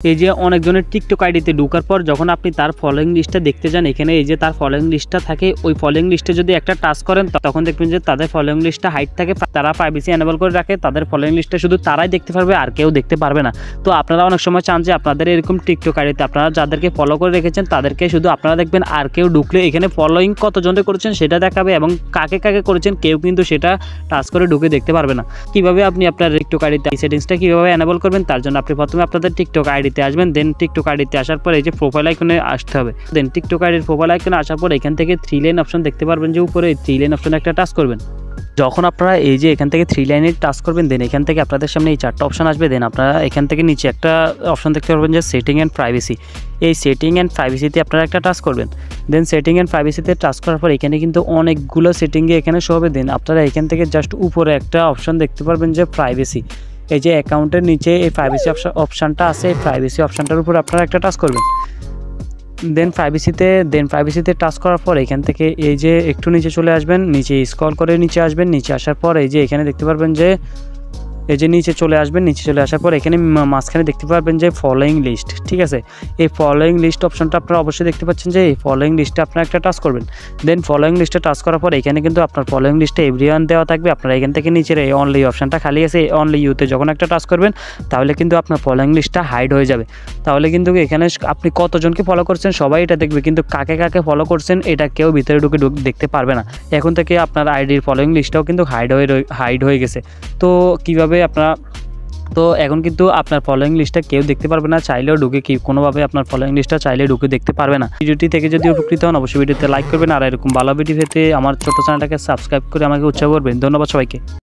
এই যে অনেকজনের টিকটক আইডিতে ঢোকার পর যখন আপনি তার ফলোয়িং লিস্টটা দেখতে যান, এখানে এই যে তার ফলোয়িং লিস্টটা থাকে, ওই ফলোয়িং লিস্টে যদি একটা টাচ করেন তখন দেখবেন যে তাদের ফলোয়িং লিস্টটা হাইড থাকে। তারা প্রাইভেসি এনেবল করে রাখে, তাদের ফলোয়িং লিস্টটা শুধু তারাই দেখতে পারবে, আর কেউ দেখতে পারবে না। তো আপনারা অনেক সময় চান যে আপনাদের এরকম টিকটক আইডিতে আপনারা যাদেরকে ফলো করে রেখেছেন তাদেরকে শুধু আপনারা দেখবেন, আর কেউ ঢুকলে এখানে ফলোয়িং কতজনে করেছেন সেটা দেখাবে এবং কাকে কাকে করেছেন কেউ কিন্তু সেটা টাচ করে ঢুকে দেখতে পারবে না। কিভাবে আপনি আপনার টিকটক আইডিতে সেটিংসটা কিভাবে এনেবল করবেন, তার জন্য আপনি প্রথমে আপনাদের টিকটক আইডিতে আসবেন। দেন টিকটক আইডিতে আসার পর এই যে প্রোফাইল আইকনে আসতে হবে। দেন টিকটক আইডির প্রোফাইল আইকনে আসার পর এখান থেকে 3 লাইন অপশন দেখতে পারবেন, যে উপরে 3 লাইন অপশনে একটা টাচ করবেন। যখন আপনারা এই যে এখান থেকে 3 লাইনে টাচ করবেন, দেন এখান থেকে আপনাদের সামনে এই 4টা অপশন আসবে। দেন আপনারা এখান থেকে নিচে একটা অপশন দেখতে পারবেন যে সেটিং অ্যান্ড প্রাইভেসি। এই সেটিং অ্যান্ড প্রাইভেসিতে আপনারা একটা টাচ করবেন। দেন সেটিং অ্যান্ড প্রাইভেসিতে টাচ করার পর এখানে কিন্তু অনেকগুলো সেটিংয়ে এখানে শো হবে। দেন আপনারা এখান থেকে জাস্ট উপরে একটা অপশন দেখতে পারবেন যে প্রাইভেসি। এই যে অ্যাকাউন্টের নিচে এই প্রাইভেসি অপশানটা আছে, এই প্রাইভেসি অপশানটার উপর আপনারা একটা টাচ করবেন। দেন প্রাইভেসিতে টাচ করার পর এখান থেকে এই যে একটু নিচে চলে আসবেন, নিচে স্ক্রল করে নিচে আসবেন। নিচে আসার পর এই যে এখানে দেখতে পারবেন যে এই যে নিচে চলে আসবেন। নিচে চলে আসার পর এখানে মাঝখানে দেখতে পারবেন যে ফলোয়িং লিস্ট, ঠিক আছে। এই ফলোয়িং লিস্ট অপশনটা আপনারা অবশ্যই দেখতে পাচ্ছেন যে এই ফলোয়িং লিস্টে আপনারা একটা টাচ করবেন। দেন ফলোয়িং লিস্টে টাচ করার পর এখানে কিন্তু আপনার ফলোয়িং লিস্টে এভরিওয়ান দেওয়া থাকবে। আপনারা এখান থেকে নিচের এই অনলি অপশনটা খালি আছে, এই অনলি ইউতে যখন একটা টাচ করবেন তাহলে কিন্তু আপনার ফলোয়িং লিস্টটা হাইড হয়ে যাবে। তাহলে কিন্তু এখানে আপনি কতজনকে ফলো করছেন সবাই এটা দেখবে, কিন্তু কাকে কাকে ফলো করছেন এটা কেউ ভিতরে ঢুকে দেখতে পারবে না। এখন থেকে আপনার আইডির ফলোয়িং লিস্টটাও কিন্তু হাইড হয়ে গেছে। তো কিভাবে আপনারা, তো এখন কিন্তু আপনার ফলোয়িং লিস্টটা কেউ দেখতে পারবে না, চাইলেও ঢুকে কোনোভাবে আপনার ফলোয়িং লিস্টটা চাইলে ঢুকে দেখতে পারবে না। ভিডিওটি থেকে যদি উপকৃত হন অবশ্যই ভিডিওতে লাইক করবেন, আর এরকম ভালো ভিডিও পেতে আমার ছোট চ্যানেলটাকে সাবস্ক্রাইব করে আমাকে উৎসাহ করবেন। ধন্যবাদ সবাইকে।